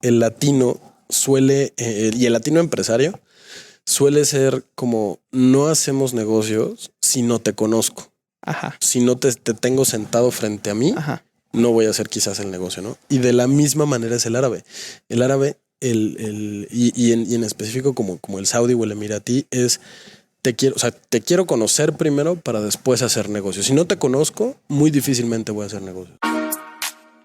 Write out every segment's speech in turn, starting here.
el latino suele, y el latino empresario suele ser como no hacemos negocios si no te conozco. Ajá. Si no te tengo sentado frente a mí, Ajá. no voy a hacer quizás el negocio, ¿no? Y de la misma manera es el árabe. El árabe, y en específico como el saudí o el emiratí es te quiero conocer primero para después hacer negocios. Si no te conozco, muy difícilmente voy a hacer negocios.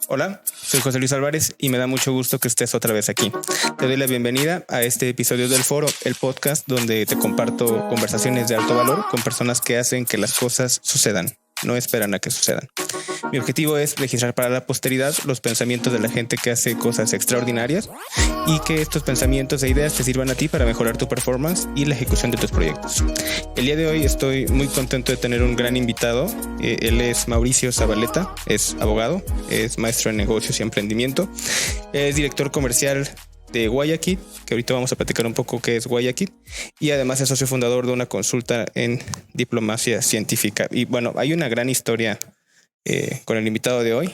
Hola, soy José Luis Álvarez y me da mucho gusto que estés otra vez aquí. Te doy la bienvenida a este episodio del Foro, el podcast donde te comparto conversaciones de alto valor con personas que hacen que las cosas sucedan, no esperan a que sucedan. Mi objetivo es registrar para la posteridad los pensamientos de la gente que hace cosas extraordinarias y que estos pensamientos e ideas te sirvan a ti para mejorar tu performance y la ejecución de tus proyectos. El día de hoy estoy muy contento de tener un gran invitado. Él es Mauricio Zabaleta, es abogado, es maestro en negocios y emprendimiento, es director comercial de Guayaquil, que ahorita vamos a platicar un poco qué es Guayaquil, y además es socio fundador de una consulta en diplomacia científica. Y bueno, hay una gran historia con el invitado de hoy,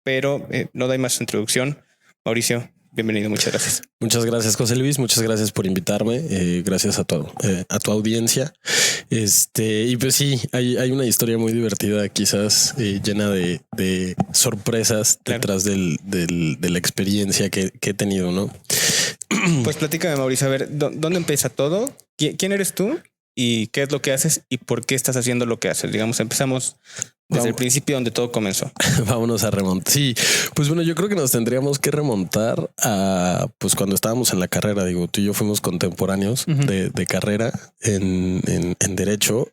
pero no doy más introducción. Mauricio, bienvenido, muchas gracias. Muchas gracias, José Luis, muchas gracias por invitarme, gracias a tu audiencia. Y pues sí, hay una historia muy divertida, quizás llena de sorpresas detrás de la experiencia que he tenido, ¿no? Pues platícame, Mauricio, a ver, ¿dónde empieza todo? ¿Quién eres tú? ¿Y qué es lo que haces? ¿Y por qué estás haciendo lo que haces? Digamos, empezamos desde el principio donde todo comenzó. Vámonos a remontar. Sí, pues bueno, yo creo que nos tendríamos que remontar a pues cuando estábamos en la carrera. Digo, tú y yo fuimos contemporáneos de carrera en Derecho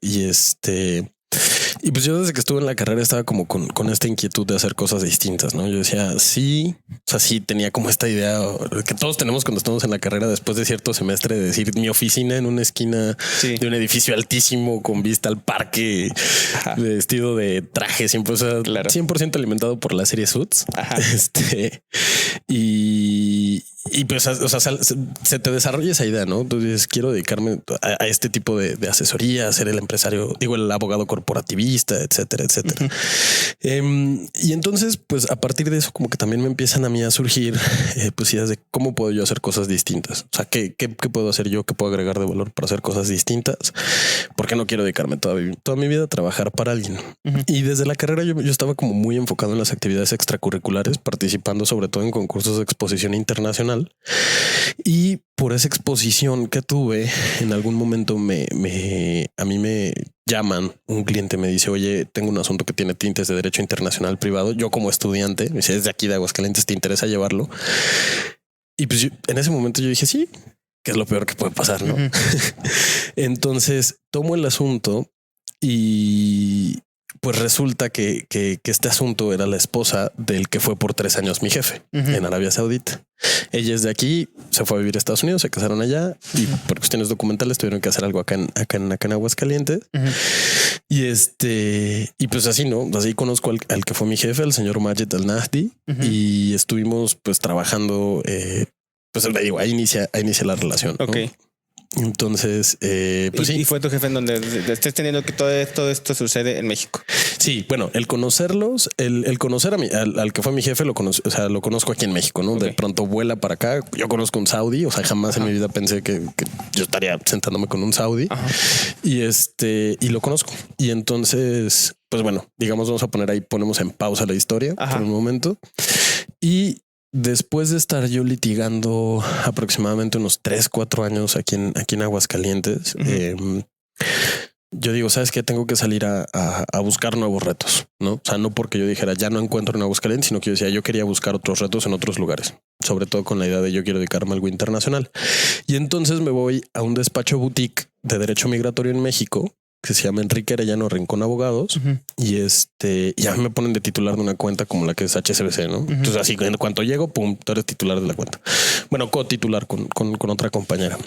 y pues yo desde que estuve en la carrera estaba como con esta inquietud de hacer cosas distintas, ¿no? Yo decía, sí, o sea, sí tenía como esta idea que todos tenemos cuando estamos en la carrera después de cierto semestre de decir mi oficina en una esquina de un edificio altísimo con vista al parque, vestido de traje, 100% alimentado por la serie Suits. Y pues, o sea, se te desarrolla esa idea, ¿no? Tú dices, quiero dedicarme a este tipo de asesoría, ser el empresario, el abogado corporativista, etcétera, etcétera. Y entonces, pues a partir de eso, como que también me empiezan a mí a surgir pues ideas de cómo puedo yo hacer cosas distintas. O sea, ¿qué puedo hacer yo? ¿Qué puedo agregar de valor para hacer cosas distintas? Porque no quiero dedicarme toda mi vida a trabajar para alguien. Y desde la carrera yo estaba como muy enfocado en las actividades extracurriculares, participando sobre todo en concursos de exposición internacional. Y por esa exposición que tuve, en algún momento a mí me llaman, un cliente me dice, oye, tengo un asunto que tiene tintes de derecho internacional privado. Yo como estudiante, me dice, es de aquí de Aguascalientes, ¿te interesa llevarlo? Y pues en ese momento yo dije, sí, que es lo peor que puede pasar, ¿no? Entonces tomo el asunto y pues resulta que este asunto era la esposa del que fue por 3 años mi jefe en Arabia Saudita. Ella es de aquí, se fue a vivir a Estados Unidos, se casaron allá y por cuestiones documentales tuvieron que hacer algo acá en Aguascalientes. Y pues así, ¿no? Así conozco al que fue mi jefe, al señor Majed Al Nahdi, y estuvimos pues trabajando, pues le digo, ahí inicia la relación. Ok. ¿No? Entonces, pues sí. ¿Y fue tu jefe en donde estés teniendo que todo esto sucede en México? Sí, bueno, el conocerlos, el conocer al que fue mi jefe, lo conozco aquí en México, ¿no? Okay. De pronto vuela para acá. Yo conozco un saudí, o sea, jamás en mi vida pensé que yo estaría sentándome con un saudí. Y lo conozco. Y entonces, pues bueno, digamos, vamos a poner ahí, ponemos en pausa la historia por un momento. Y después de estar yo litigando aproximadamente unos 3-4 años aquí en Aguascalientes, yo digo, ¿sabes qué? Tengo que salir a buscar nuevos retos, ¿no? O sea, no porque yo dijera ya no encuentro en Aguascalientes, sino que yo decía yo quería buscar otros retos en otros lugares, sobre todo con la idea de yo quiero dedicarme a algo internacional. Y entonces me voy a un despacho boutique de derecho migratorio en México que se llama Enrique Arellano Rincón Abogados y ya me ponen de titular de una cuenta como la que es HSBC, ¿no? Entonces así en cuanto llego, pum, tú eres titular de la cuenta. Bueno, co-titular con otra compañera.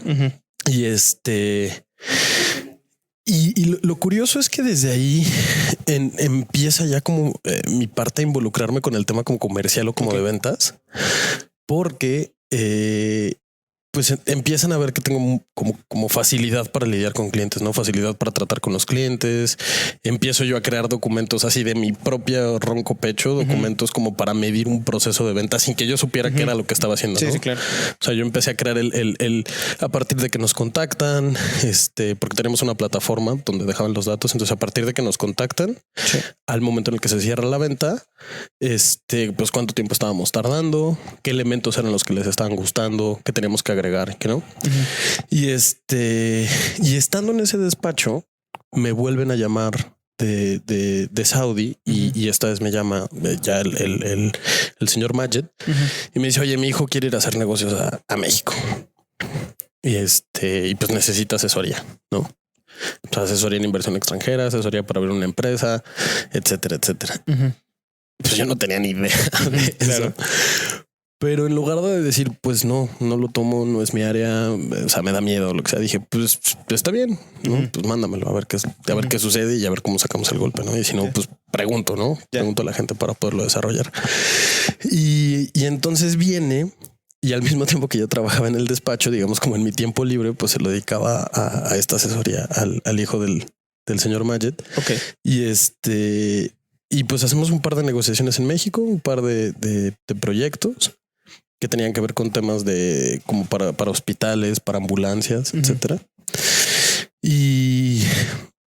Y lo curioso es que desde ahí empieza ya como mi parte a involucrarme con el tema como comercial o como de ventas, porque pues empiezan a ver que tengo como facilidad para lidiar con clientes, ¿no? Facilidad para tratar con los clientes. Empiezo yo a crear documentos así de mi propio ronco pecho, documentos como para medir un proceso de venta sin que yo supiera qué era lo que estaba haciendo. Sí, ¿no? sí, claro. O sea, yo empecé a crear a partir de que nos contactan, porque tenemos una plataforma donde dejaban los datos. Entonces, a partir de que nos contactan, Sí. al momento en el que se cierra la venta, pues cuánto tiempo estábamos tardando, qué elementos eran los que les estaban gustando, qué teníamos que agregar, que no. Y estando en ese despacho, me vuelven a llamar de Saudi y esta vez me llama ya el señor Majed y me dice, oye, mi hijo quiere ir a hacer negocios a México y pues necesita asesoría, ¿no? O sea, asesoría en inversión extranjera, asesoría para abrir una empresa, etcétera, etcétera. Pues yo no tenía ni idea de Claro. eso. Pero en lugar de decir, pues no lo tomo, no es mi área, o sea, me da miedo o lo que sea, dije, pues está bien, ¿no? Pues mándamelo a ver qué sucede y a ver cómo sacamos el golpe, ¿no? Y si no, pues pregunto, ¿no? Pregunto a la gente para poderlo desarrollar. Y entonces viene y al mismo tiempo que yo trabajaba en el despacho, digamos, como en mi tiempo libre, pues se lo dedicaba a esta asesoría al hijo del señor Majed. Ok. Y pues hacemos un par de negociaciones en México, un par de proyectos que tenían que ver con temas de como para hospitales, para ambulancias, etcétera. Y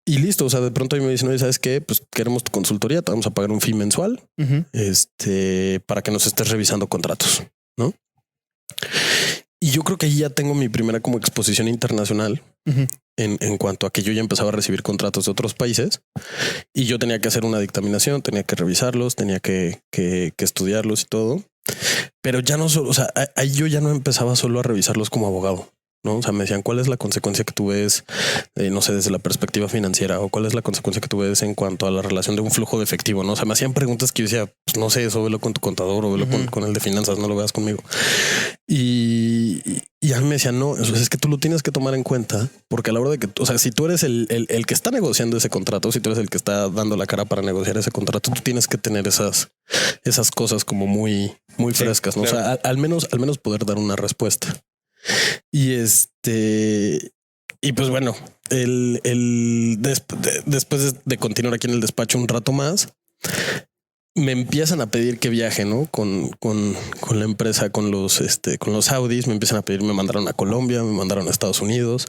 listo. O sea, de pronto me dicen, oye, ¿sabes qué? Pues queremos tu consultoría, te vamos a pagar un fee mensual, para que nos estés revisando contratos, ¿no? Y yo creo que ahí ya tengo mi primera como exposición internacional en cuanto a que yo ya empezaba a recibir contratos de otros países y yo tenía que hacer una dictaminación, tenía que revisarlos, tenía que estudiarlos y todo. Pero ya no solo, o sea, ahí yo ya no empezaba solo a revisarlos como abogado, ¿no? O sea, me decían cuál es la consecuencia que tú ves, no sé, desde la perspectiva financiera o cuál es la consecuencia que tú ves en cuanto a la relación de un flujo de efectivo, ¿no? O sea, me hacían preguntas que yo decía, pues no sé, eso velo con tu contador o velo con el de finanzas, no lo veas conmigo. Y a mí me decían, no, es que tú lo tienes que tomar en cuenta porque a la hora de que, o sea, si tú eres el que está negociando ese contrato, si tú eres el que está dando la cara para negociar ese contrato, tú tienes que tener esas cosas como muy frescas, ¿no? Claro. O sea, al menos poder dar una respuesta. Y y pues bueno, después de continuar aquí en el despacho un rato más, me empiezan a pedir que viaje, ¿no? Con la empresa, con los Saudis, me empiezan a pedir, me mandaron a Colombia, me mandaron a Estados Unidos,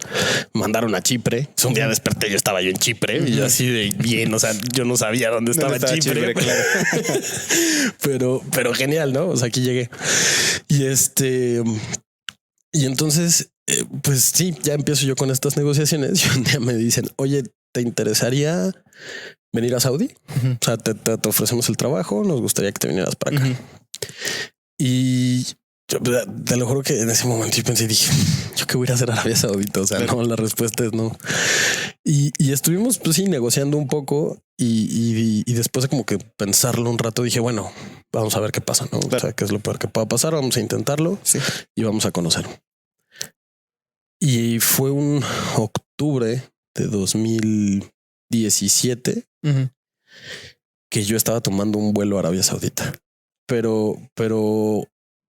me mandaron a Chipre. Un día desperté, yo estaba yo en Chipre y yo así de bien, o sea, yo no sabía dónde estaba Chipre, claro. pero genial, ¿no? O sea, aquí llegué. Y entonces, pues sí, ya empiezo yo con estas negociaciones y un día me dicen, oye, ¿te interesaría venir a Saudi? O sea, te ofrecemos el trabajo, nos gustaría que te vinieras para acá. Y yo te lo juro que en ese momento yo pensé, dije, yo qué voy a hacer a Arabia Saudita. O sea, no, la respuesta es no. Y estuvimos, pues sí, negociando un poco y después de como que pensarlo un rato, dije, bueno, vamos a ver qué pasa, ¿no? Claro. O sea, qué es lo peor que pueda pasar, vamos a intentarlo y vamos a conocer. Y fue un octubre de 2017 que yo estaba tomando un vuelo a Arabia Saudita, pero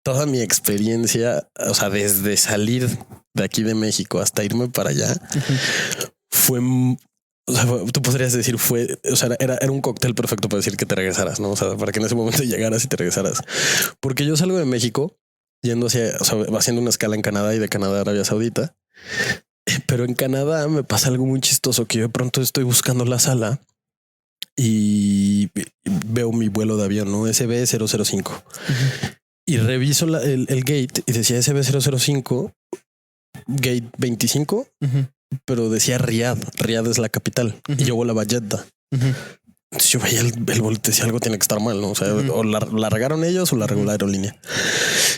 toda mi experiencia, o sea, desde salir de aquí de México hasta irme para allá, fue, o sea, tú podrías decir o sea, era un cóctel perfecto para decir que te regresaras, ¿no? O sea, para que en ese momento llegaras y te regresaras, porque yo salgo de México yendo o sea, haciendo una escala en Canadá y de Canadá a Arabia Saudita. Pero en Canadá me pasa algo muy chistoso, que yo de pronto estoy buscando la sala y veo mi vuelo de avión, ¿no? SB005. Y reviso el gate y decía SB005, gate 25, pero decía Riyadh. Riyadh es la capital y yo volaba a Jeddah. Entonces yo veía el boleto, decía algo tiene que estar mal, ¿no? O sea, o la largaron ellos o la regular aerolínea.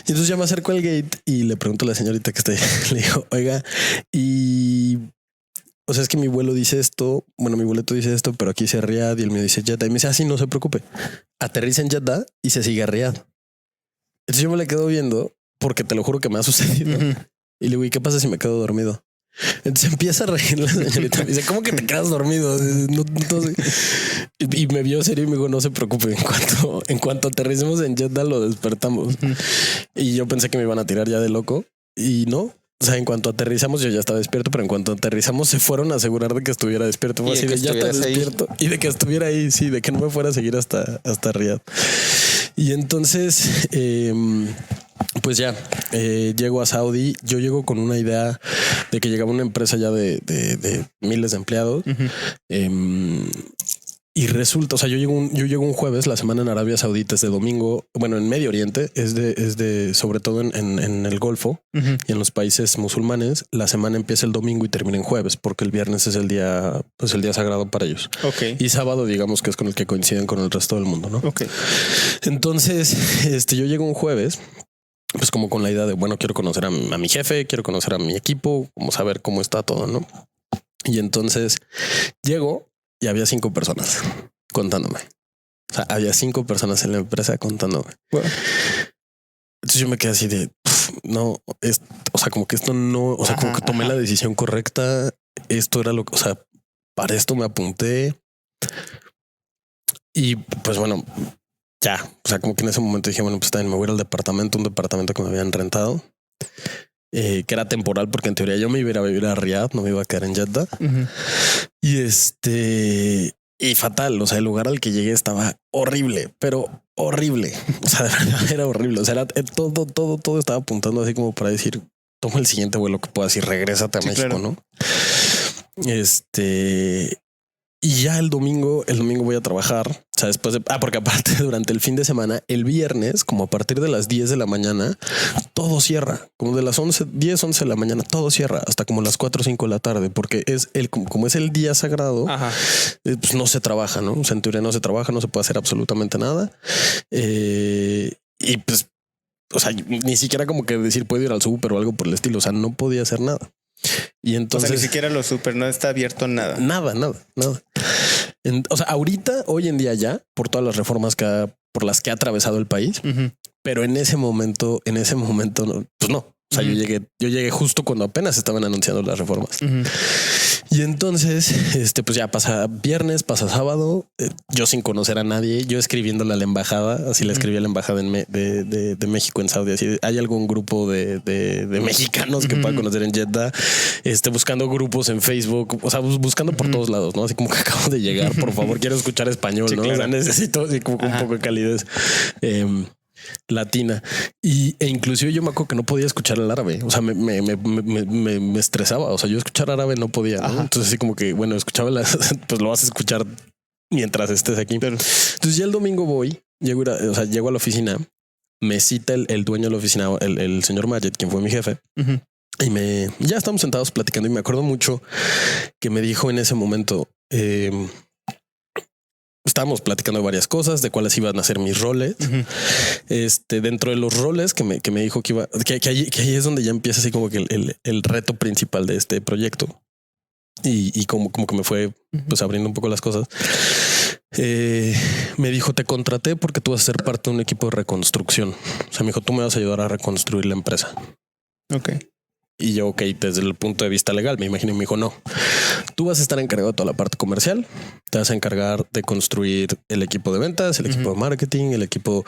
Y entonces ya me acerco al gate y le pregunto a la señorita que está ahí, le digo, oiga, o sea, es que mi vuelo dice esto, bueno, mi boleto dice esto, pero aquí dice Riyadh y el mío dice Jeddah. Y me dice, sí, no se preocupe, aterriza en Jeddah y se sigue a Riyadh. Entonces yo me la quedo viendo porque te lo juro que me ha sucedido. Y le digo, ¿y qué pasa si me quedo dormido? Entonces empieza a reír la señorita. Me dice, ¿cómo que te quedas dormido? Y me vio serio y me dijo, no se preocupe. En cuanto aterricemos en Jeddah lo despertamos. Y yo pensé que me iban a tirar ya de loco. y no. O sea, en cuanto aterrizamos, yo ya estaba despierto, pero en cuanto aterrizamos se fueron a asegurar de que estuviera despierto. Fue así de ya está despierto y de que estuviera ahí, sí, de que no me fuera a seguir hasta Riyadh. Y entonces, pues ya llego a Saudi. Yo llego con una idea de que llegaba una empresa ya de miles de empleados. Y resulta, o sea, yo llego un jueves, la semana en Arabia Saudita es de domingo, bueno, en Medio Oriente es de sobre todo en el Golfo y en los países musulmanes, la semana empieza el domingo y termina en jueves, porque el viernes es el día sagrado para ellos. Okay. Y sábado, digamos que es con el que coinciden con el resto del mundo, ¿no? Okay. Entonces, yo llego un jueves, pues como con la idea de, bueno, quiero conocer a mi jefe, quiero conocer a mi equipo, como saber cómo está todo, ¿no? Y entonces llego y había 5 personas contándome. O sea, había 5 personas en la empresa contándome. Bueno. Entonces yo me quedé así de no, o sea, como que esto no, o sea, como que tomé la decisión correcta. Esto era lo que, o sea, para esto me apunté. Y pues bueno, ya, o sea, como que en ese momento dije, bueno, pues también me voy a ir al departamento, un departamento que me habían rentado, que era temporal, porque en teoría yo me iba a ir a vivir a Riyadh, no me iba a quedar en Jeddah. Y fatal, o sea, el lugar al que llegué estaba horrible, pero horrible. O sea, de verdad era horrible. O sea, era, todo estaba apuntando así como para decir, toma el siguiente vuelo que puedas y regrésate a México, claro. ¿No? Y ya el domingo voy a trabajar. O sea, después de, porque aparte durante el fin de semana, el viernes, como a partir de las 10 de la mañana, todo cierra. Como de las 11 de la mañana, todo cierra hasta como las 4 o 5 de la tarde, porque es como es el día sagrado, pues no se trabaja, ¿no? O sea, en teoría no se trabaja, no se puede hacer absolutamente nada. Y pues, o sea, ni siquiera como que decir puedo ir al súper o algo por el estilo. O sea, no podía hacer nada. Y entonces, o sea, ni siquiera los súper, no está abierto nada. Nada. O sea, ahorita, hoy en día ya, por todas las reformas por las que ha atravesado el país, pero en ese momento, pues no. O sea, yo llegué justo cuando apenas estaban anunciando las reformas. Y entonces, pues ya pasa viernes, pasa sábado, yo sin conocer a nadie, yo escribiéndole a la embajada, así le escribí a la embajada de México en Saudi, así hay algún grupo de mexicanos que pueda conocer en Jeddah, buscando grupos en Facebook, o sea, buscando por todos lados, ¿no? Así como que acabo de llegar, por favor, quiero escuchar español, sí, ¿no? Claro. O sea, necesito así como un poco de calidez latina. E inclusive yo me acuerdo que no podía escuchar el árabe. O sea, me estresaba. O sea, yo escuchar árabe no podía, ¿no? Entonces así como que, bueno, escuchaba pues lo vas a escuchar mientras estés aquí. Pero entonces ya el domingo llego a la oficina, me cita el dueño de la oficina, el señor Majed, quien fue mi jefe. Y ya estamos sentados platicando y me acuerdo mucho que me dijo en ese momento, estábamos platicando de varias cosas, de cuáles iban a ser mis roles. Dentro de los roles que me dijo que ahí es donde ya empieza así como que el reto principal de este proyecto. Y como que me fue pues abriendo un poco las cosas. Me dijo, te contraté porque tú vas a ser parte de un equipo de reconstrucción. O sea, me dijo, tú me vas a ayudar a reconstruir la empresa. Ok. Y yo, ok, desde el punto de vista legal, me imagino, me dijo, no, tú vas a estar encargado de toda la parte comercial, te vas a encargar de construir el equipo de ventas, el equipo de marketing, el equipo,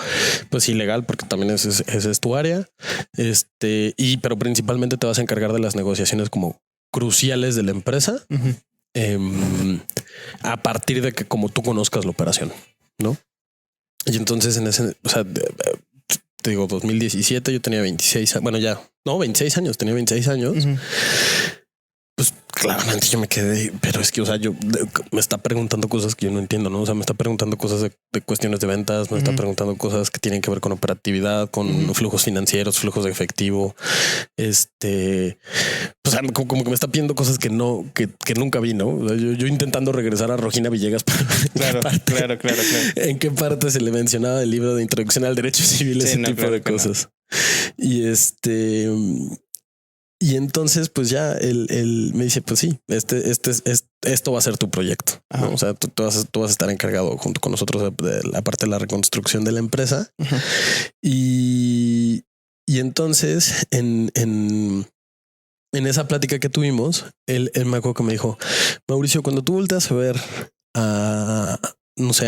pues ilegal, porque también ese es tu área. Pero principalmente te vas a encargar de las negociaciones como cruciales de la empresa, a partir de que como tú conozcas la operación, ¿no? Y entonces te digo, 2017, yo tenía 26, bueno, ya, no, 26 años, tenía 26 años. Pues claramente yo me quedé, pero es que, o sea, me está preguntando cosas que yo no entiendo, ¿no? O sea, me está preguntando cosas de cuestiones de ventas, me está preguntando cosas que tienen que ver con operatividad, con flujos financieros, flujos de efectivo. Pues como que me está pidiendo cosas que nunca vi, ¿no? O sea, yo intentando regresar a Rojina Villegas. Claro. ¿En qué parte se le mencionaba el libro de Introducción al Derecho Civil? Sí, ese tipo de cosas. No. Y entonces, pues ya él me dice, pues sí, esto va a ser tu proyecto, ¿no? O sea, tú vas a estar encargado junto con nosotros de la parte de la reconstrucción de la empresa. Y entonces en esa plática que tuvimos, él me acuerdo que me dijo, Mauricio, cuando tú volteas a ver a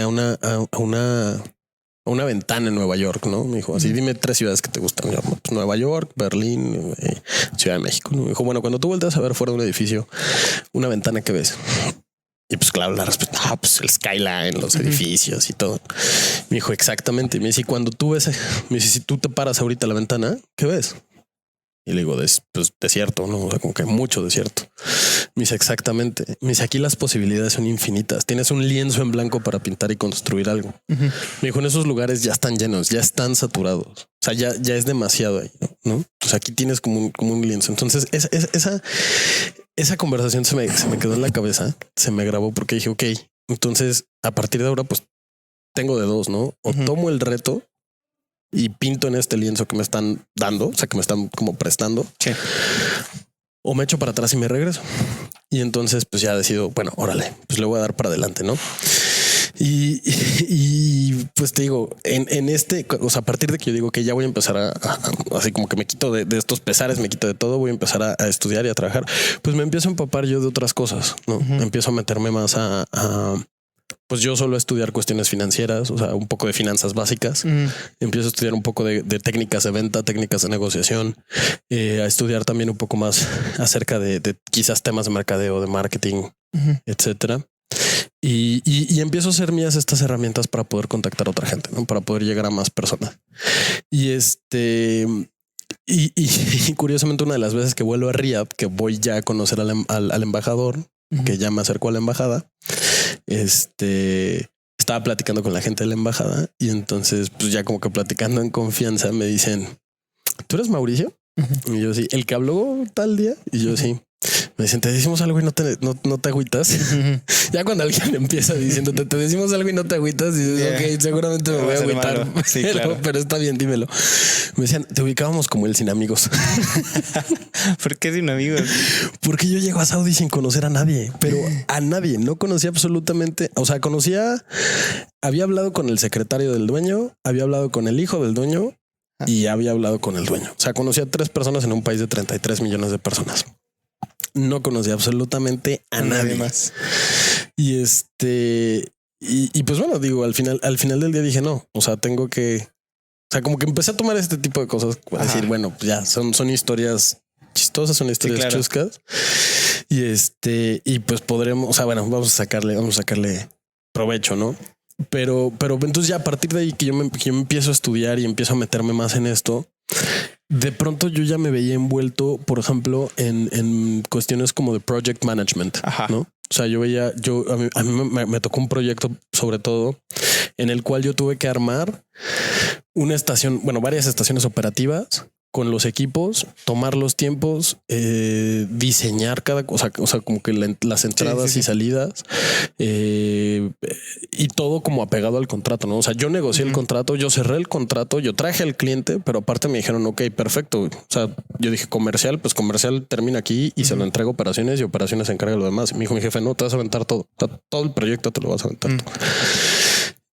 una una ventana en Nueva York, ¿no? Me dijo, así, dime 3 ciudades que te gustan. Yo, pues, Nueva York, Berlín, Ciudad de México, ¿no? Me dijo, bueno, cuando tú volteas a ver fuera de un edificio, una ventana que ves. Y pues claro, la respuesta, pues el skyline, los edificios y todo. Me dijo, exactamente. Me dice, cuando tú ves, me dice, si tú te paras ahorita a la ventana, ¿qué ves? Y le digo, pues desierto, ¿no? O sea, como que mucho desierto. Me dice, exactamente. Me dice, aquí las posibilidades son infinitas. Tienes un lienzo en blanco para pintar y construir algo. Me dijo, en esos lugares ya están llenos, ya están saturados. O sea, ya es demasiado ahí, ¿no? O sea, aquí tienes como un lienzo. Entonces, esa conversación se me quedó en la cabeza, se me grabó porque dije, ok, entonces a partir de ahora, pues tengo de dos, ¿no? O tomo el reto y pinto en este lienzo que me están dando, o sea, que me están como prestando. Sí. O me echo para atrás y me regreso. Y entonces, pues ya decido, bueno, órale, pues le voy a dar para adelante, ¿no? Y pues te digo, en este, o sea, a partir de que yo digo que ya voy a empezar a así como que me quito de estos pesares, me quito de todo, voy a empezar a estudiar y a trabajar, pues me empiezo a empapar yo de otras cosas, ¿no? Empiezo a meterme más pues yo solo a estudiar cuestiones financieras, o sea, un poco de finanzas básicas. Empiezo a estudiar un poco de técnicas de venta, técnicas de negociación, a estudiar también un poco más acerca de quizás temas de mercadeo, de marketing, etcétera. Y empiezo a hacer mías estas herramientas para poder contactar a otra gente, ¿no? Para poder llegar a más personas. Y curiosamente, una de las veces que vuelvo a Riyadh, que voy ya a conocer al embajador, que ya me acercó a la embajada, estaba platicando con la gente de la embajada y entonces, pues ya como que platicando en confianza, me dicen, ¿tú eres Mauricio? Y yo sí, el que habló tal día. Y yo sí. Me dicen, te decimos algo y no te agüitas. Ya cuando alguien empieza diciéndote, te decimos algo y no te agüitas, y dices, ok, seguramente me voy a agüitar. Sí, claro. Pero está bien, dímelo. Me decían, te ubicábamos como el sin amigos. ¿Por qué sin amigos? Porque yo llego a Saudi sin conocer a nadie, pero a nadie. No conocía absolutamente. O sea, había hablado con el secretario del dueño, había hablado con el hijo del dueño y había hablado con el dueño. O sea, conocía a 3 personas en un país de 33 millones de personas. No conocía absolutamente a nadie más. Y y pues bueno, digo, al final del día dije no, o sea, tengo que, o sea, como que empecé a tomar este tipo de cosas para decir, bueno, pues ya son historias chistosas, son historias chuscas. Y pues podremos, o sea, bueno, vamos a sacarle provecho, ¿no? Pero entonces ya a partir de ahí que yo me empiezo a estudiar y empiezo a meterme más en esto, de pronto yo ya me veía envuelto, por ejemplo, en cuestiones como de project management, ¿no? O sea, a mí me tocó un proyecto sobre todo en el cual yo tuve que armar varias estaciones operativas con los equipos, tomar los tiempos, diseñar cada cosa, o sea, como que las entradas y salidas, y todo como apegado al contrato, ¿no? O sea, yo negocié el contrato, yo cerré el contrato, yo traje al cliente, pero aparte me dijeron, ok, perfecto. O sea, yo dije comercial, pues comercial termina aquí y se lo entrego a operaciones y operaciones se encarga de lo demás. Y me dijo mi jefe, no, te vas a aventar todo. O sea, todo el proyecto te lo vas a aventar todo.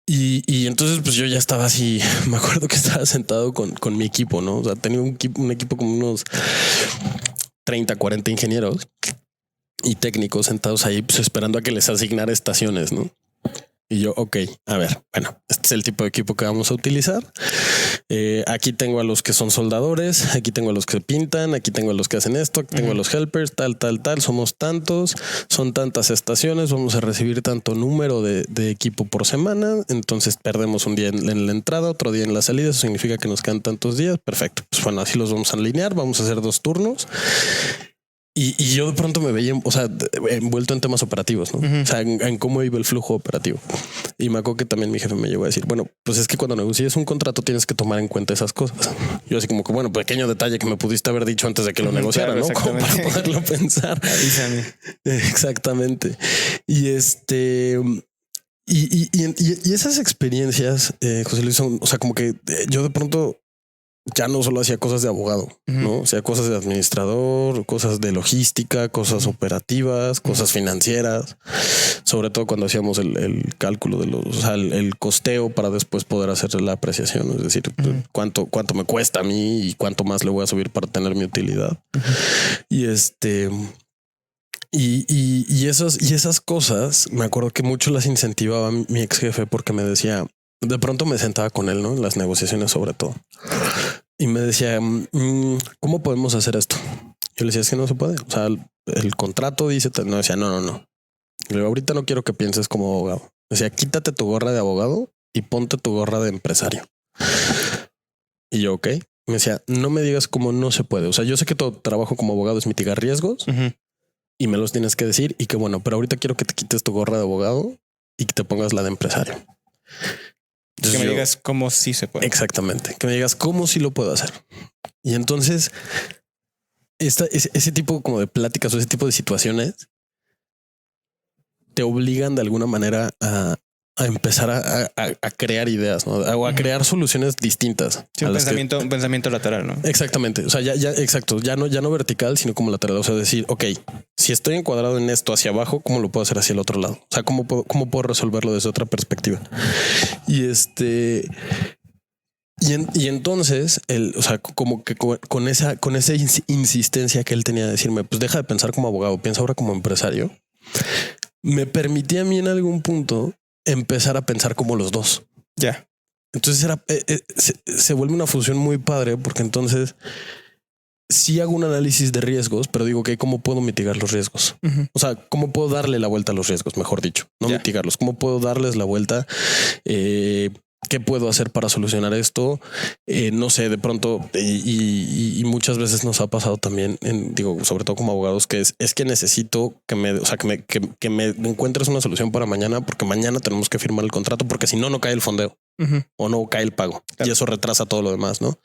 Y entonces pues yo ya estaba así, me acuerdo que estaba sentado con mi equipo, ¿no? O sea, tenía un equipo como unos 30, 40 ingenieros y técnicos sentados ahí, pues esperando a que les asignara estaciones, ¿no? Y yo, ok, a ver, bueno, este es el tipo de equipo que vamos a utilizar. Aquí tengo a los que son soldadores, aquí tengo a los que pintan, aquí tengo a los que hacen esto, aquí tengo a los helpers, tal. Somos tantos, son tantas estaciones, vamos a recibir tanto número de equipo por semana. Entonces perdemos un día en la entrada, otro día en la salida. Eso significa que nos quedan tantos días. Perfecto. Pues bueno, así los vamos a alinear. Vamos a hacer 2 turnos. Y yo de pronto me veía, o sea, envuelto en temas operativos, ¿no? O sea, en cómo iba el flujo operativo. Y me acuerdo que también mi jefe me llegó a decir, bueno, pues es que cuando negocias un contrato tienes que tomar en cuenta esas cosas. Yo así como que, bueno, pequeño detalle que me pudiste haber dicho antes de que lo negociara, ¿no? Como para poderlo pensar. Avísame. Exactamente. Y esas experiencias, José Luis, o sea, como que yo de pronto ya no solo hacía cosas de abogado, ¿no? O sea, cosas de administrador, cosas de logística, cosas operativas, cosas financieras, sobre todo cuando hacíamos el cálculo de o sea, el costeo para después poder hacer la apreciación, es decir, cuánto me cuesta a mí y cuánto más le voy a subir para tener mi utilidad. Y esas cosas me acuerdo que mucho las incentivaba mi ex jefe porque me decía, de pronto me sentaba con él, ¿no? En las negociaciones sobre todo. Y me decía, ¿cómo podemos hacer esto? Yo le decía, es que no se puede. O sea, el contrato dice, no, decía, no. Y luego, ahorita no quiero que pienses como abogado. Decía, quítate tu gorra de abogado y ponte tu gorra de empresario. Y yo, ok. Me decía, no me digas cómo no se puede. O sea, yo sé que todo trabajo como abogado es mitigar riesgos y me los tienes que decir. Y que bueno, pero ahorita quiero que te quites tu gorra de abogado y que te pongas la de empresario. Entonces, que me digas cómo sí se puede. Exactamente. Que me digas cómo sí lo puedo hacer. Y entonces ese tipo como de pláticas o ese tipo de situaciones te obligan de alguna manera a empezar a crear ideas, ¿no? O a crear soluciones distintas. Sí, un pensamiento lateral, ¿no? Exactamente. O sea, exacto. Ya no vertical, sino como lateral. O sea, decir, ok, si estoy encuadrado en esto hacia abajo, ¿cómo lo puedo hacer hacia el otro lado? O sea, ¿cómo puedo resolverlo desde otra perspectiva? Y Y entonces o sea, como que con esa insistencia que él tenía de decirme, pues deja de pensar como abogado, piensa ahora como empresario, me permitía a mí en algún punto empezar a pensar como los dos. Ya. Entonces se vuelve una fusión muy padre, porque entonces sí hago un análisis de riesgos, pero digo que cómo puedo mitigar los riesgos. O sea, cómo puedo darle la vuelta a los riesgos, mejor dicho, no mitigarlos, cómo puedo darles la vuelta. ¿Qué puedo hacer para solucionar esto? No sé, de pronto, y muchas veces nos ha pasado también, digo, sobre todo como abogados, que es que necesito que me encuentres una solución para mañana, porque mañana tenemos que firmar el contrato, porque si no, no cae el fondeo o no cae el pago. Claro. Y eso retrasa todo lo demás, ¿no?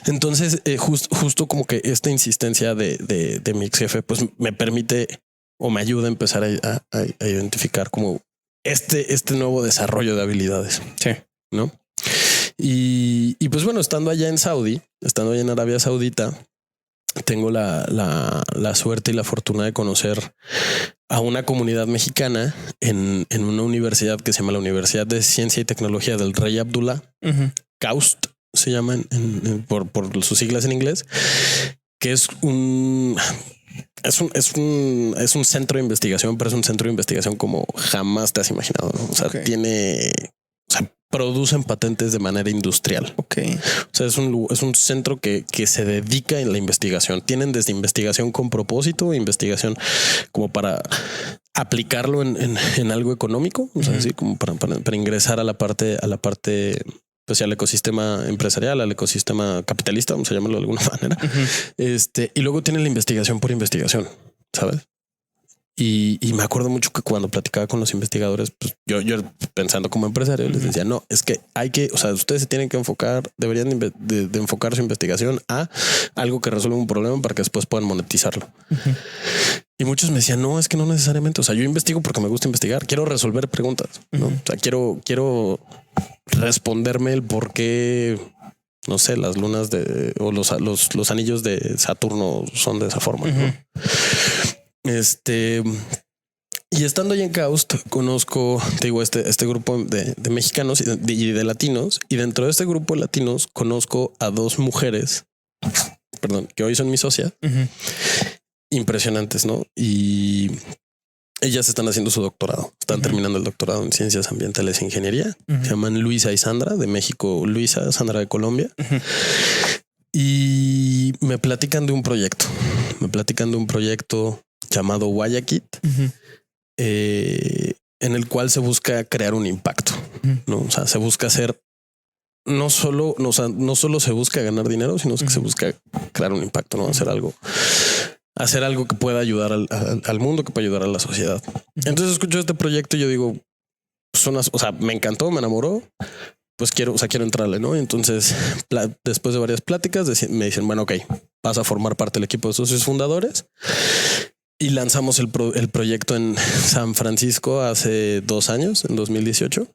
Entonces, justo como que esta insistencia de mi ex jefe, pues me permite o me ayuda a empezar a identificar como este nuevo desarrollo de habilidades. Sí. ¿No? Y pues bueno, estando allá en Arabia Saudita, tengo la suerte y la fortuna de conocer a una comunidad mexicana en una universidad que se llama la Universidad de Ciencia y Tecnología del Rey Abdullah. KAUST se llama por sus siglas en inglés, que es un centro de investigación, pero es un centro de investigación como jamás te has imaginado, ¿no? O sea, producen patentes de manera industrial. Ok. O sea, es un centro que se dedica en la investigación. Tienen desde investigación con propósito, investigación como para aplicarlo en algo económico, o sea, así como para ingresar a la parte, pues al ecosistema empresarial, al ecosistema capitalista, vamos a llamarlo de alguna manera. Y luego tienen la investigación por investigación, ¿sabes? Y me acuerdo mucho que cuando platicaba con los investigadores, pues yo pensando como empresario, les decía, no, es que o sea, ustedes se tienen que deberían de enfocar su investigación a algo que resuelva un problema para que después puedan monetizarlo. Y muchos me decían, no, es que no necesariamente. O sea, yo investigo porque me gusta investigar, quiero resolver preguntas, ¿no? O sea, quiero responderme el por qué, no sé, las lunas o los anillos de Saturno son de esa forma, ¿no? Y estando ahí en KAUST, conozco, te digo, este grupo de mexicanos y de latinos. Y dentro de este grupo de latinos conozco a dos mujeres, que hoy son mis socias, impresionantes, ¿no? Y ellas están haciendo su doctorado, están terminando el doctorado en ciencias ambientales e ingeniería. Se llaman Luisa y Sandra de México, Luisa, Sandra de Colombia. Y me platican de un proyecto, llamado Guayakit, en el cual se busca crear un impacto, ¿no? O sea, se busca hacer no solo se busca ganar dinero, sino que se busca crear un impacto, ¿no? Hacer algo que pueda ayudar al mundo, que pueda ayudar a la sociedad. Entonces escucho este proyecto y yo digo, me encantó, me enamoró, pues quiero entrarle, ¿no? Entonces, después de varias pláticas, me dicen, bueno, ok, vas a formar parte del equipo de socios fundadores. Y lanzamos el proyecto en San Francisco hace 2 años, en 2018.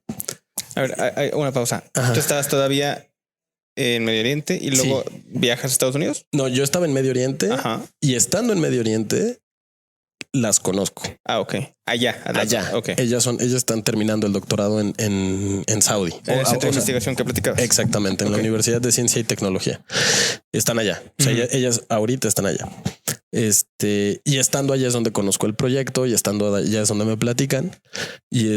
A ver, hay una pausa. ¿Tú estabas todavía en Medio Oriente y luego viajas a Estados Unidos? No, yo estaba en Medio Oriente y estando en Medio Oriente las conozco. Ah, ok. Allá. Okay. Ellas están terminando el doctorado en Saudi. En el centro de investigación que platicabas. Exactamente, en la Universidad de Ciencia y Tecnología. Están allá. O sea, ellas ahorita están allá. Y estando allá es donde conozco el proyecto y estando allá es donde me platican. Y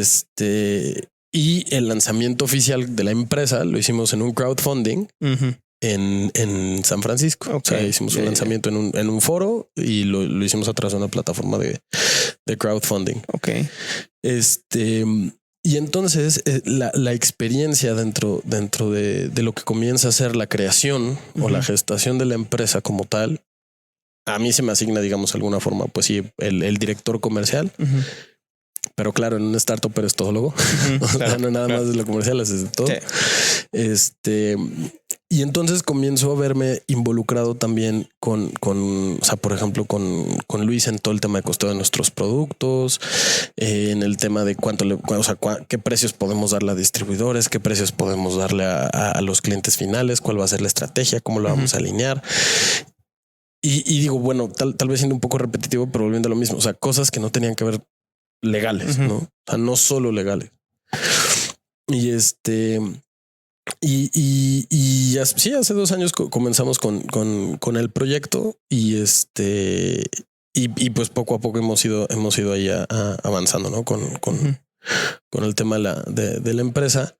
Y el lanzamiento oficial de la empresa lo hicimos en un crowdfunding en San Francisco. O sea, hicimos un lanzamiento en un foro y lo hicimos a través de una plataforma de crowdfunding. Y entonces la experiencia dentro de lo que comienza a ser la creación o la gestación de la empresa como tal, a mí se me asigna, digamos, de alguna forma, pues sí, el director comercial. Pero claro, en un startup eres todólogo. Claro, no nada más de lo comercial, es de todo. Sí. Y entonces comienzo a verme involucrado también con o sea, por ejemplo, con Luis en todo el tema de costeo de nuestros productos, en el tema de qué precios podemos darle a distribuidores, qué precios podemos darle a los clientes finales, cuál va a ser la estrategia, cómo lo vamos a alinear. Y digo, bueno, tal vez siendo un poco repetitivo, pero volviendo a lo mismo, o sea, cosas que no tenían que ver legales, ¿no? O sea, no solo legales. Y sí, hace 2 años comenzamos con el proyecto y pues poco a poco hemos ido ahí avanzando, ¿no? Con el tema de la empresa,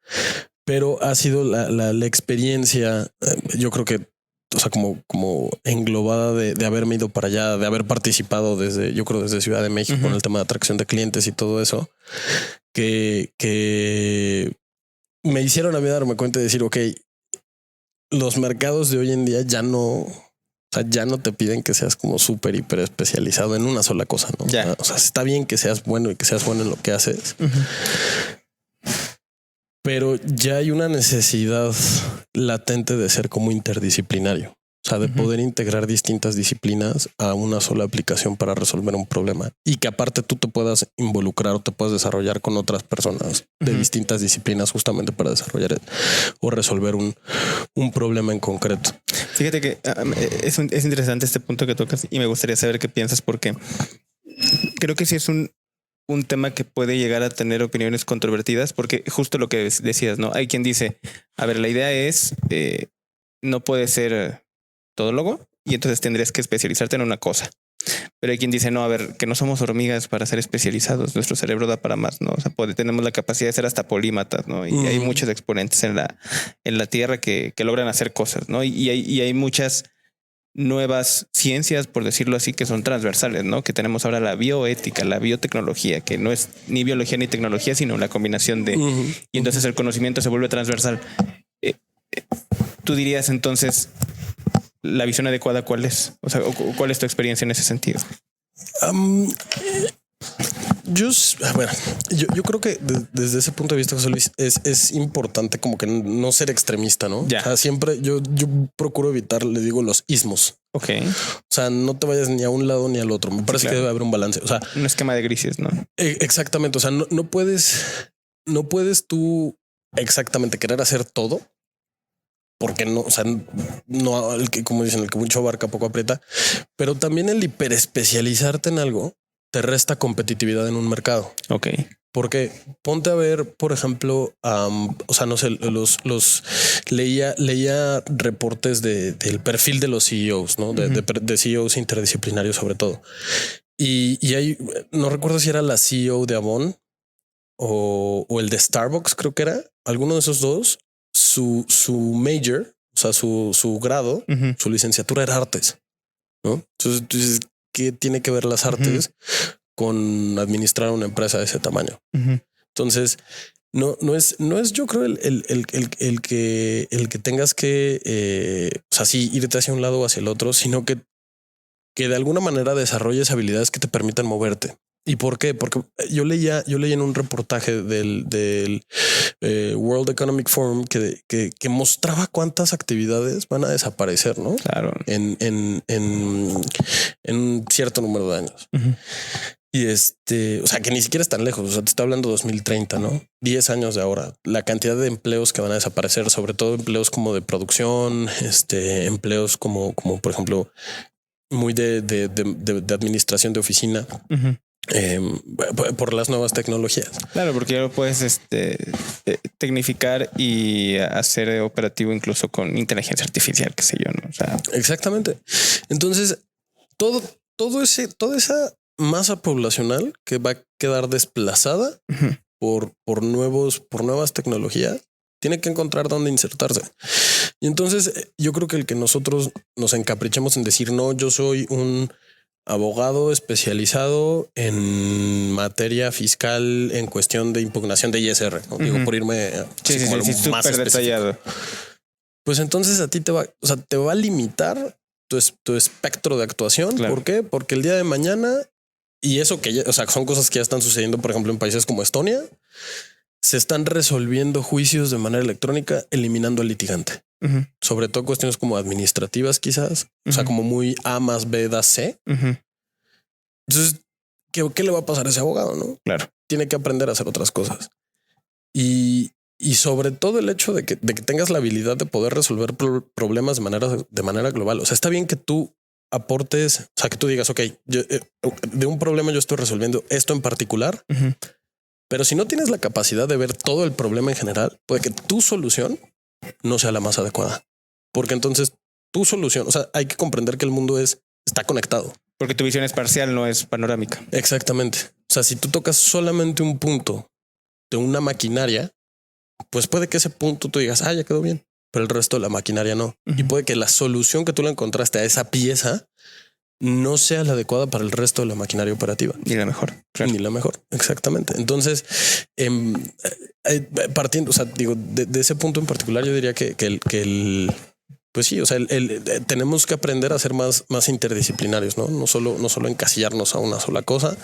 pero ha sido la experiencia, yo creo que, o sea, como englobada de haberme ido para allá, de haber participado desde Ciudad de México con el tema de atracción de clientes y todo eso, que me hicieron a mí darme cuenta de decir, ok, los mercados de hoy en día ya no te piden que seas como súper hiper especializado en una sola cosa, ¿no? O sea, está bien que seas bueno y que seas bueno en lo que haces. Pero ya hay una necesidad latente de ser como interdisciplinario. O sea, de poder integrar distintas disciplinas a una sola aplicación para resolver un problema y que aparte tú te puedas involucrar o te puedas desarrollar con otras personas de distintas disciplinas justamente para desarrollar o resolver un problema en concreto. Fíjate que es interesante este punto que tocas y me gustaría saber qué piensas, porque creo que sí es un tema que puede llegar a tener opiniones controvertidas, porque justo lo que decías, ¿no? Hay quien dice, a ver, la idea es no puedes ser todólogo y entonces tendrías que especializarte en una cosa. Pero hay quien dice, no, a ver, que no somos hormigas para ser especializados. Nuestro cerebro da para más, ¿no? O sea, tenemos la capacidad de ser hasta polímatas, ¿no? Y hay muchos exponentes en la Tierra que logran hacer cosas, ¿no? Y hay muchas nuevas ciencias, por decirlo así, que son transversales, ¿no? Que tenemos ahora la bioética, la biotecnología, que no es ni biología ni tecnología, sino la combinación de... Y entonces el conocimiento se vuelve transversal. Tú dirías entonces, ¿la visión adecuada cuál es? O sea, ¿cuál es tu experiencia en ese sentido? Yo creo que desde ese punto de vista, José Luis, es importante como que no ser extremista, ¿no? O sea, siempre yo procuro evitar, le digo, los ismos. O sea, no te vayas ni a un lado ni al otro. Me parece que debe haber un balance. O sea, un esquema de grises, ¿no? Exactamente. O sea, no puedes tú exactamente querer hacer todo. Porque no, o sea, no, como dicen, el que mucho abarca poco aprieta, pero también el hiperespecializarte en algo te resta competitividad en un mercado. Porque ponte a ver, por ejemplo, o sea, no sé, leía reportes del perfil de los CEOs, ¿no? De CEOs interdisciplinarios sobre todo. Y hay, no recuerdo si era la CEO de Avon o el de Starbucks, creo que era alguno de esos dos. Su major, o sea, su grado, su licenciatura era artes, ¿no? Entonces tú dices, ¿qué tiene que ver las artes con administrar una empresa de ese tamaño? Entonces, no es yo creo el que tengas que, o sea, sí, irte hacia un lado o hacia el otro, sino que de alguna manera desarrolles habilidades que te permitan moverte. ¿Y por qué? Porque yo leía en un reportaje del World Economic Forum que mostraba cuántas actividades van a desaparecer, ¿no? Claro. En un cierto número de años. Y o sea, que ni siquiera es tan lejos. O sea, te está hablando 2030, ¿no? 10 años de ahora. La cantidad de empleos que van a desaparecer, sobre todo empleos como de producción, empleos como por ejemplo, muy de administración de oficina. Por las nuevas tecnologías. Claro, porque ya lo puedes tecnificar y hacer operativo incluso con inteligencia artificial, qué sé yo, ¿no? O sea, exactamente. Entonces, toda esa masa poblacional que va a quedar desplazada por nuevas tecnologías, tiene que encontrar dónde insertarse. Y entonces yo creo que el que nosotros nos encaprichemos en decir, no, yo soy un abogado especializado en materia fiscal en cuestión de impugnación de ISR, ¿no? Digo, por irme súper detallado. Pues entonces a ti te va a limitar tu espectro de actuación. Claro. ¿Por qué? Porque el día de mañana, y eso que ya, son cosas que ya están sucediendo, por ejemplo, en países como Estonia, se están resolviendo juicios de manera electrónica, eliminando al litigante. Sobre todo cuestiones como administrativas, quizás. O sea, como muy A más B da C. Entonces, ¿qué le va a pasar a ese abogado? ¿No? Claro. Tiene que aprender a hacer otras cosas. Y sobre todo el hecho de que tengas la habilidad de poder resolver problemas de manera global. O sea, está bien que tú aportes, o sea, que tú digas, ok, yo, de un problema yo estoy resolviendo esto en particular, pero si no tienes la capacidad de ver todo el problema en general, puede que tu solución no sea la más adecuada, porque entonces tu solución, o sea, hay que comprender que el mundo está conectado. Porque tu visión es parcial, no es panorámica. Exactamente. O sea, si tú tocas solamente un punto de una maquinaria, pues puede que ese punto tú digas, ya quedó bien, pero el resto de la maquinaria no. Y puede que la solución que tú le encontraste a esa pieza no sea la adecuada para el resto de la maquinaria operativa. Ni la mejor. Claro. Ni la mejor. Exactamente. Entonces, partiendo, o sea, digo, de ese punto en particular, yo diría que pues sí, o sea, tenemos que aprender a ser más interdisciplinarios, ¿no? No solo encasillarnos a una sola cosa,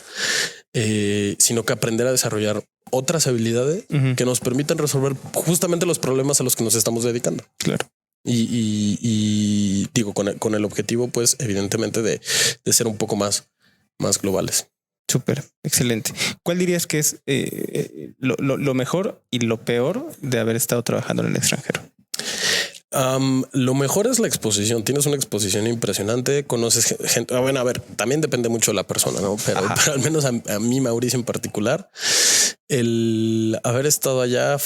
sino que aprender a desarrollar otras habilidades que nos permitan resolver justamente los problemas a los que nos estamos dedicando. Claro. Y digo, con el objetivo, pues, evidentemente, de ser un poco más globales. Súper, excelente. ¿Cuál dirías que es lo mejor y lo peor de haber estado trabajando en el extranjero? Lo mejor es la exposición. Tienes una exposición impresionante, conoces gente. Bueno, a ver, también depende mucho de la persona, ¿no? Pero al menos a mí, Mauricio en particular, el haber estado allá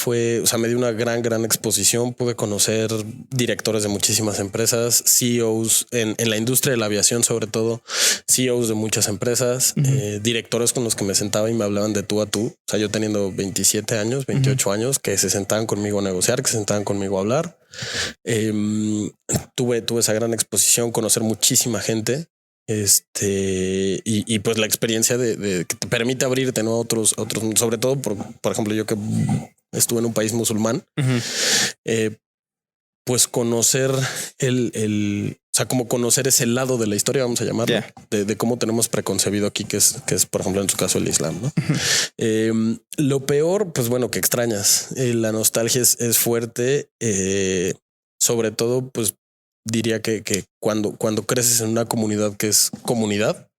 me dio una gran exposición. Pude conocer directores de muchísimas empresas, CEOs en la industria de la aviación, sobre todo CEOs de muchas empresas, directores con los que me sentaba y me hablaban de tú a tú. O sea, yo teniendo 27 años, 28 años, que se sentaban conmigo a negociar, que se sentaban conmigo a hablar. Tuve esa gran exposición, conocer muchísima gente, y pues la experiencia de que te permite abrirte, ¿no? Otros, sobre todo por ejemplo, yo que estuve en un país musulmán, pues conocer o sea, como conocer ese lado de la historia, vamos a llamarlo, de cómo tenemos preconcebido aquí, que es, por ejemplo, en su caso, el Islam, ¿no? Lo peor, pues bueno, que extrañas. La nostalgia es fuerte. Sobre todo, pues diría que cuando creces en una comunidad que es comunidad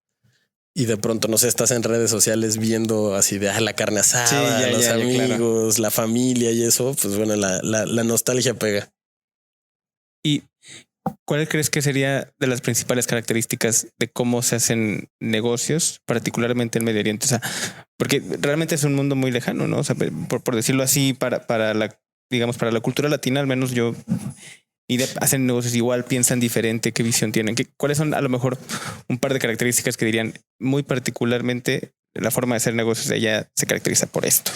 y de pronto, no sé, estás en redes sociales viendo así de la carne asada, los amigos, claro, la familia y eso, pues bueno, la nostalgia pega. ¿Y cuál crees que sería de las principales características de cómo se hacen negocios, particularmente en Medio Oriente? O sea, porque realmente es un mundo muy lejano, ¿no? O sea, por decirlo así, para la cultura latina, al menos yo, hacen negocios igual, piensan diferente, qué visión tienen, cuáles son a lo mejor un par de características que dirían muy particularmente la forma de hacer negocios de allá se caracteriza por esto.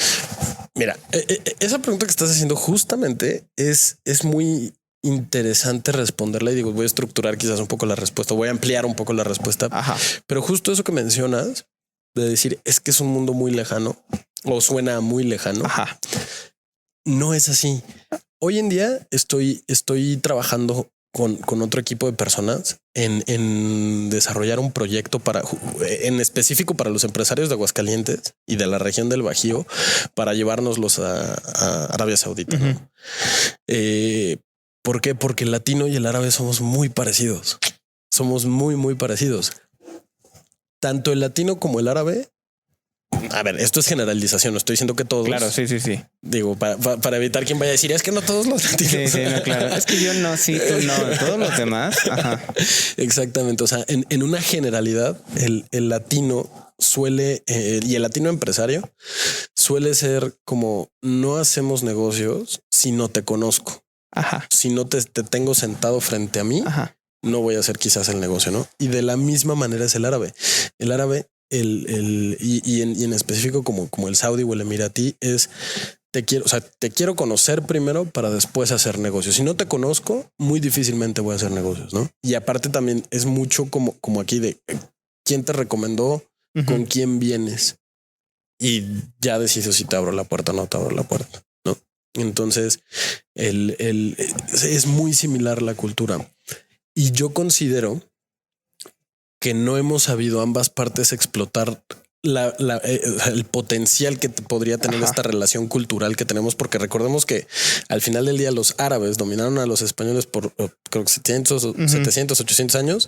Mira, esa pregunta que estás haciendo justamente es muy interesante responderla, y digo, voy a estructurar quizás un poco la respuesta, voy a ampliar un poco la respuesta. Pero justo eso que mencionas de decir es que es un mundo muy lejano o suena muy lejano. No es así. Hoy en día estoy trabajando con otro equipo de personas en desarrollar un proyecto en específico para los empresarios de Aguascalientes y de la región del Bajío para llevárnoslos a Arabia Saudita, ¿no? ¿Por qué? Porque el latino y el árabe somos muy parecidos. Somos muy parecidos. Tanto el latino como el árabe. A ver, esto es generalización. No estoy diciendo que todos. Claro, sí. Digo, para evitar quien vaya a decir es que no todos los latinos. Sí, no, claro. Es que yo no, sí, tú no, todos los demás. Exactamente. O sea, en una generalidad, el latino suele y el latino empresario suele ser como no hacemos negocios si no te conozco. Si no te tengo sentado frente a mí, no voy a hacer quizás el negocio, ¿no? Y de la misma manera es el árabe. El árabe y en específico como el saudí o el emiratí es te quiero conocer primero para después hacer negocios. Si no te conozco, muy difícilmente voy a hacer negocios, ¿no? Y aparte también es mucho como aquí de quién te recomendó, con quién vienes y ya decides si te abro la puerta o no te abro la puerta, ¿no? Entonces es muy similar la cultura y yo considero que no hemos sabido ambas partes explotar el potencial que podría tener esta relación cultural que tenemos, porque recordemos que al final del día los árabes dominaron a los españoles por creo que 700, 800 años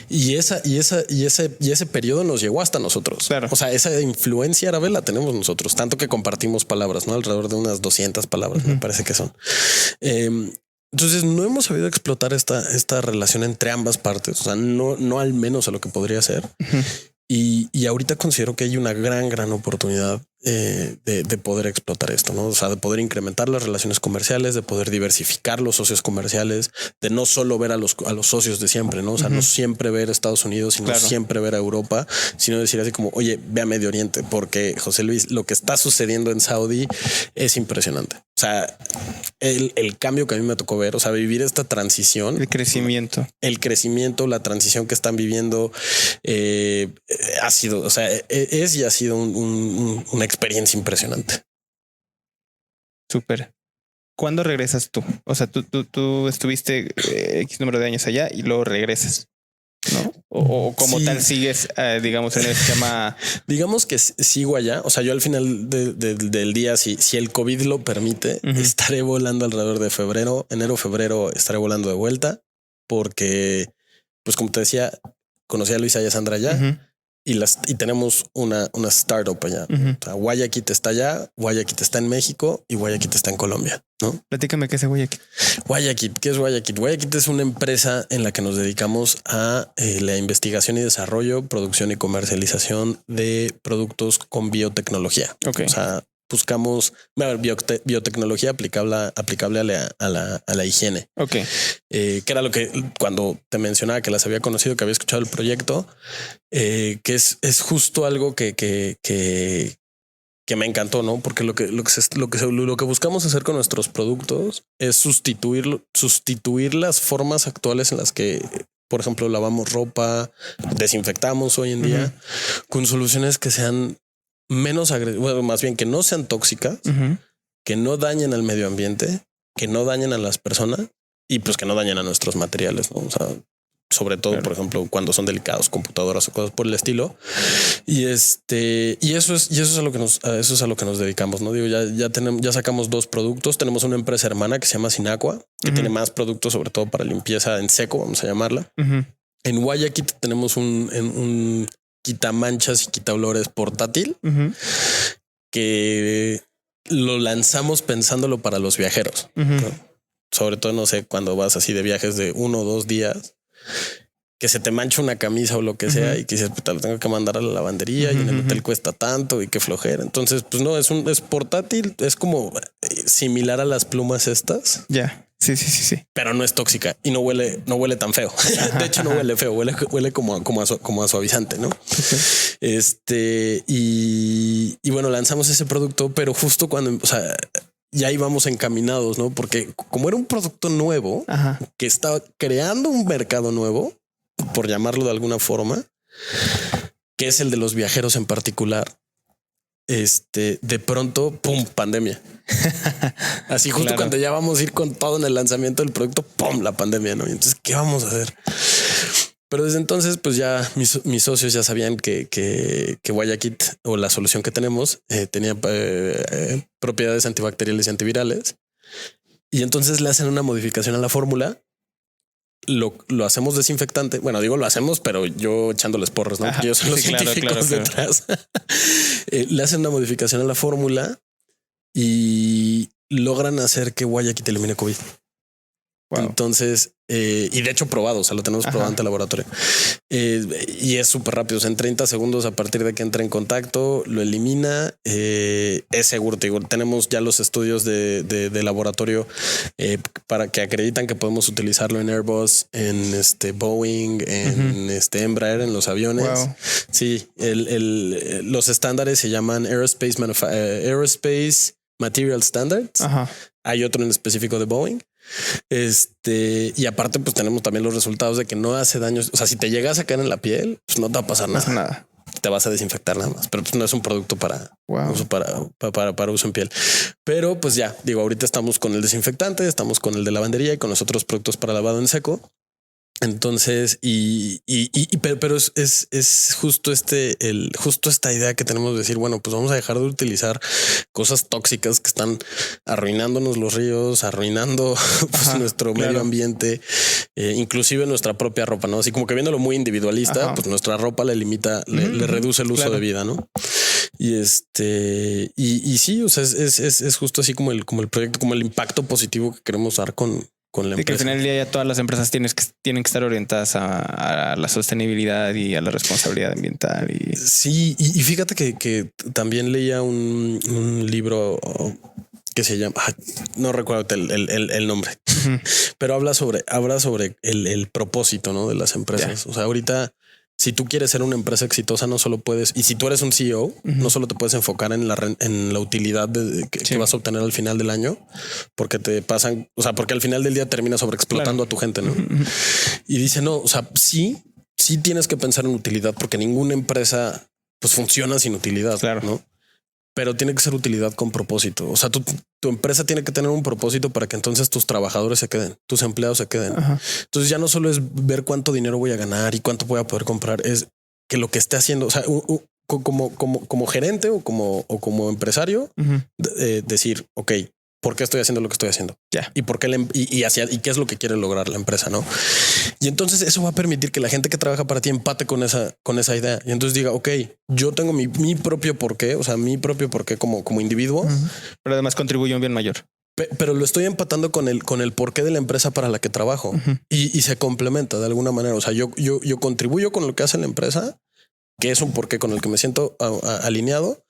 y ese periodo nos llegó hasta nosotros. Claro. O sea, esa influencia árabe la tenemos nosotros, tanto que compartimos palabras, ¿no? Alrededor de unas 200 palabras, me parece que son. Entonces no hemos sabido explotar esta relación entre ambas partes, o sea, no al menos a lo que podría ser. Y ahorita considero que hay una gran oportunidad de poder explotar esto, ¿no? O sea, de poder incrementar las relaciones comerciales, de poder diversificar los socios comerciales, de no solo ver a los socios de siempre, ¿no? O sea, no siempre ver a Estados Unidos, sino siempre ver a Europa, sino decir así como, oye, ve a Medio Oriente, porque José Luis, lo que está sucediendo en Saudi es impresionante. O sea, el cambio que a mí me tocó ver, o sea, vivir esta transición, el crecimiento, la transición que están viviendo ha sido, o sea, ha sido una experiencia impresionante. Súper. ¿Cuándo regresas tú? O sea, tú estuviste X número de años allá y luego regresas, ¿no? O como tal sigues, digamos, en el esquema. Digamos que sigo allá. O sea, yo al final del día, si el COVID lo permite, estaré volando alrededor de enero, febrero, estaré volando de vuelta porque, pues como te decía, conocí a Luisa y a Sandra allá. Y tenemos una startup allá. O sea, Guayaquil está allá, Guayaquil está en México y Guayaquil está en Colombia, ¿no? Platícame qué es Guayaquil. ¿Qué es Guayaquil? Guayaquil es una empresa en la que nos dedicamos a la investigación y desarrollo, producción y comercialización de productos con biotecnología. Okay. O sea, buscamos biotecnología aplicable a la higiene. Ok. Que era lo que cuando te mencionaba que las había conocido, que había escuchado el proyecto, que es justo algo que me encantó, ¿no? Porque lo que buscamos hacer con nuestros productos es sustituir las formas actuales en las que, por ejemplo, lavamos ropa, desinfectamos hoy en día con soluciones que sean menos agresivas, bueno, más bien que no sean tóxicas, que no dañen al medio ambiente, que no dañen a las personas y pues que no dañen a nuestros materiales, ¿no? O sea, sobre todo, por ejemplo, cuando son delicados, computadoras o cosas por el estilo. Y eso es a lo que nos dedicamos, ¿no? Digo, ya sacamos 2 productos. Tenemos una empresa hermana que se llama Sinaqua, que tiene más productos, sobre todo para limpieza en seco, vamos a llamarla. En Guayaquil tenemos un quitamanchas y quitaolores portátil que lo lanzamos pensándolo para los viajeros, ¿no? Sobre todo, no sé, cuando vas así de viajes de 1 o 2 días, que se te mancha una camisa o lo que sea y que dices, puta, lo tengo que mandar a la lavandería y en el hotel cuesta tanto y qué flojera. Entonces, pues no, es portátil, es como similar a las plumas estas. Ya. Sí. Pero no es tóxica y no huele tan feo. De hecho, no huele feo, huele como a suavizante, ¿no? Y bueno, lanzamos ese producto, pero justo cuando, o sea, ya íbamos encaminados, ¿no? Porque como era un producto nuevo que estaba creando un mercado nuevo, por llamarlo de alguna forma, que es el de los viajeros en particular. De pronto, pum, pandemia. Así justo cuando ya vamos a ir con todo en el lanzamiento del producto, pum, la pandemia, ¿no? Y entonces, ¿qué vamos a hacer? Pero desde entonces, pues ya mis socios ya sabían que Guayaquil o la solución que tenemos tenía propiedades antibacteriales y antivirales. Y entonces le hacen una modificación a la fórmula. Lo hacemos desinfectante. Bueno, digo lo hacemos, pero yo echándoles porros, ¿no? Yo soy los científicos detrás. Le hacen una modificación a la fórmula y logran hacer que Guayaquil elimine COVID. Wow. Entonces, y de hecho probado, o sea, lo tenemos probado ante laboratorio. Y es súper rápido, o sea, en 30 segundos a partir de que entra en contacto, lo elimina. Es seguro, te digo, tenemos ya los estudios de laboratorio para que acreditan que podemos utilizarlo en Airbus, en Boeing, en Embraer, en los aviones. Wow. Sí, los estándares se llaman Aerospace Material Standards. Ajá. Hay otro en específico de Boeing. Y aparte, pues tenemos también los resultados de que no hace daño. O sea, si te llegas a caer en la piel, pues no te va a pasar nada. No pasa nada. Te vas a desinfectar nada más, pero pues no es un producto para uso en piel. Pero pues ya digo, ahorita estamos con el desinfectante, estamos con el de lavandería y con los otros productos para lavado en seco. Entonces, pero es justo justo esta idea que tenemos de decir, bueno, pues vamos a dejar de utilizar cosas tóxicas que están arruinándonos los ríos, arruinando pues, nuestro medio ambiente, inclusive nuestra propia ropa, ¿no? Así como que viéndolo muy individualista, pues nuestra ropa le limita, le reduce el uso de vida, ¿no? Y sí, o sea, es justo así como el proyecto, como el impacto positivo que queremos dar con la empresa. Que al final del día ya todas las empresas tienen que estar orientadas a la sostenibilidad y a la responsabilidad ambiental. Sí, y fíjate que también leía un libro que se llama, no recuerdo el nombre, pero habla sobre el propósito, ¿no? De las empresas. O sea, ahorita, si tú quieres ser una empresa exitosa, no solo puedes, y si tú eres un CEO, no solo te puedes enfocar en la utilidad que vas a obtener al final del año, porque te pasan, o sea, porque al final del día terminas sobreexplotando a tu gente, ¿no? Y dice, no, o sea, sí tienes que pensar en utilidad, porque ninguna empresa pues funciona sin utilidad, ¿no? Pero tiene que ser utilidad con propósito. O sea, tu empresa tiene que tener un propósito para que entonces tus trabajadores se queden, tus empleados se queden. Entonces ya no solo es ver cuánto dinero voy a ganar y cuánto voy a poder comprar, es que lo que esté haciendo, o sea, como gerente o como empresario, decir, ok, ¿por qué estoy haciendo lo que estoy haciendo? Y por qué y qué es lo que quiere lograr la empresa, ¿no? Y entonces eso va a permitir que la gente que trabaja para ti empate con esa idea. Y entonces diga, ok, yo tengo mi propio porqué, o sea, mi propio porqué como individuo. Pero además contribuye a un bien mayor. Pero lo estoy empatando con el porqué de la empresa para la que trabajo y se complementa de alguna manera. O sea, yo contribuyo con lo que hace la empresa, que es un porqué con el que me siento alineado,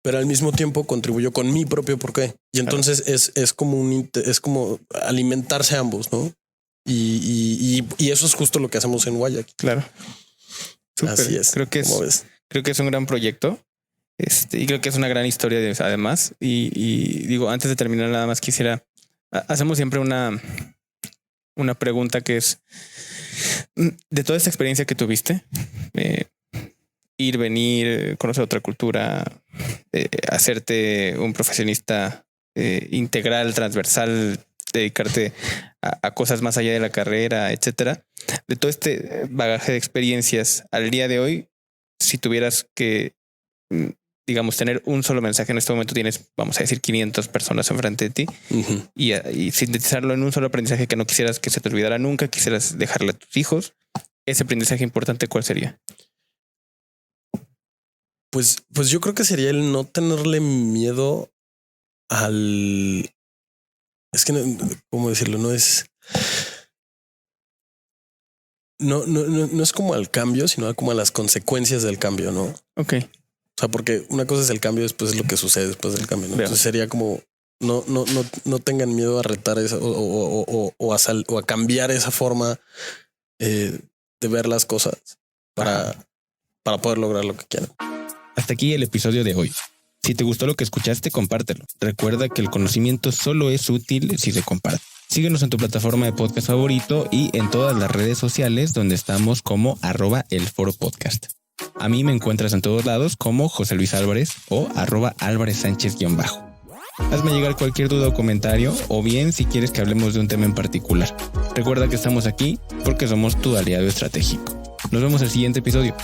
pero al mismo tiempo contribuyo con mi propio porqué. Y entonces es como alimentarse ambos, ¿no? Y eso es justo lo que hacemos en Wayaki. Claro. Súper. Así es. Creo que es un gran proyecto. Y creo que es una gran historia además. Y digo, antes de terminar, nada más quisiera, hacemos siempre una pregunta que es, de toda esta experiencia que tuviste, ir, venir, conocer otra cultura, hacerte un profesionista integral, transversal, dedicarte a cosas más allá de la carrera, etcétera. De todo este bagaje de experiencias al día de hoy, si tuvieras que, digamos, tener un solo mensaje en este momento, tienes, vamos a decir, 500 personas enfrente de ti y sintetizarlo en un solo aprendizaje que no quisieras que se te olvidara nunca, quisieras dejarle a tus hijos. Ese aprendizaje importante, ¿cuál sería? Pues yo creo que sería el no tenerle miedo al... Es que, ¿cómo decirlo? No es como al cambio, sino como a las consecuencias del cambio, ¿no? Ok. O sea, porque una cosa es el cambio, después es lo que sucede después del cambio, ¿no? Entonces sería como no tengan miedo a retar esa o a cambiar esa forma de ver las cosas para poder lograr lo que quieran. Hasta aquí el episodio de hoy. Si te gustó lo que escuchaste, compártelo. Recuerda que el conocimiento solo es útil si se comparte. Síguenos en tu plataforma de podcast favorito y en todas las redes sociales donde estamos como @elforopodcast. A mí me encuentras en todos lados como José Luis Álvarez o @AlvarezSánchez_. Hazme llegar cualquier duda o comentario, o bien si quieres que hablemos de un tema en particular. Recuerda que estamos aquí porque somos tu aliado estratégico. Nos vemos en el siguiente episodio.